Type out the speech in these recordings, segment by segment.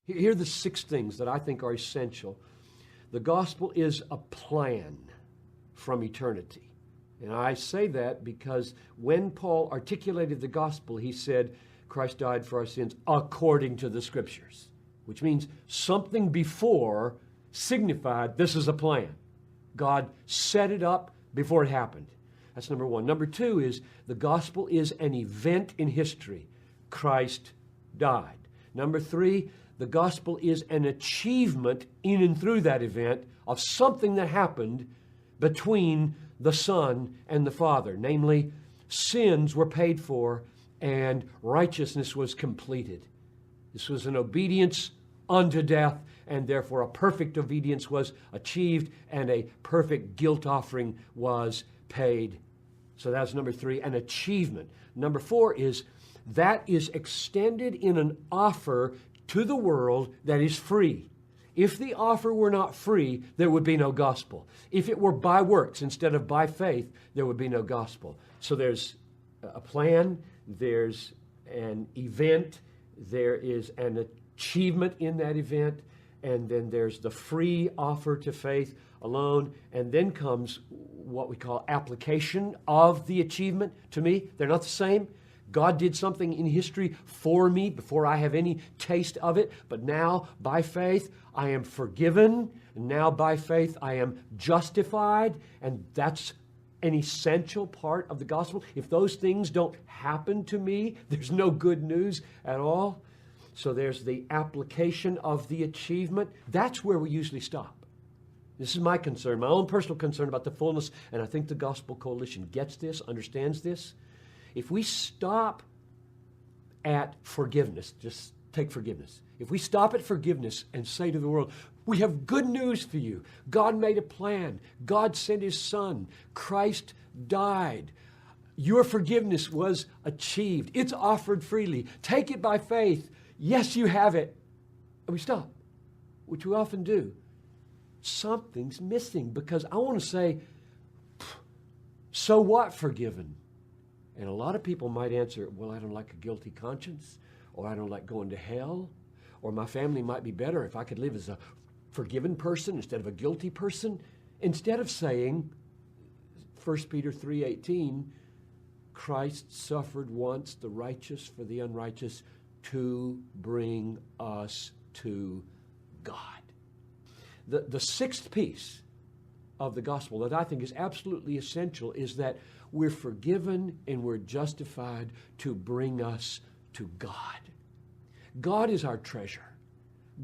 Here are the 6 things that I think are essential. The gospel is a plan from eternity. And I say that because when Paul articulated the gospel, he said, Christ died for our sins according to the Scriptures, which means something before signified this is a plan. God set it up before it happened. That's number 1. Number 2 is the gospel is an event in history. Christ died. Number 3, the gospel is an achievement in and through that event of something that happened between the Son and the Father. Namely, sins were paid for and righteousness was completed. This was an obedience unto death, and therefore a perfect obedience was achieved and a perfect guilt offering was paid. So that's number 3, an achievement. Number 4 is that is extended in an offer to the world that is free. If the offer were not free, there would be no gospel. If it were by works instead of by faith, there would be no gospel. So there's a plan, there's an event, there is an achievement in that event, and then there's the free offer to faith alone, and then comes what we call application of the achievement. To me, they're not the same. God did something in history for me before I have any taste of it, but now by faith I am forgiven, and now by faith I am justified, and that's an essential part of the gospel. If those things don't happen to me, there's no good news at all. So there's the application of the achievement. That's where we usually stop. This is my concern, my own personal concern about the fullness, and I think the Gospel Coalition gets this, understands this. If we stop at forgiveness, just take forgiveness. If we stop at forgiveness and say to the world, we have good news for you. God made a plan. God sent His Son. Christ died. Your forgiveness was achieved. It's offered freely. Take it by faith. Yes, you have it. And we stop, which we often do. Something's missing, because I want to say, so what forgiven? And a lot of people might answer, well, I don't like a guilty conscience, or I don't like going to hell, or my family might be better if I could live as a forgiven person instead of a guilty person. Instead of saying, 1 Peter 3:18, Christ suffered once, the righteous for the unrighteous, to bring us to God. The 6th piece of the gospel that I think is absolutely essential is that we're forgiven and we're justified to bring us to God. God is our treasure.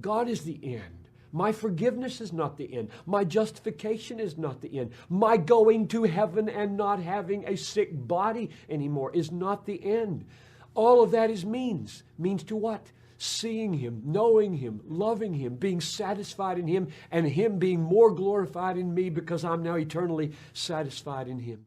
God is the end. My forgiveness is not the end. My justification is not the end. My going to heaven and not having a sick body anymore is not the end. All of that is means. Means to what? Seeing Him, knowing Him, loving Him, being satisfied in Him, and Him being more glorified in me because I'm now eternally satisfied in Him.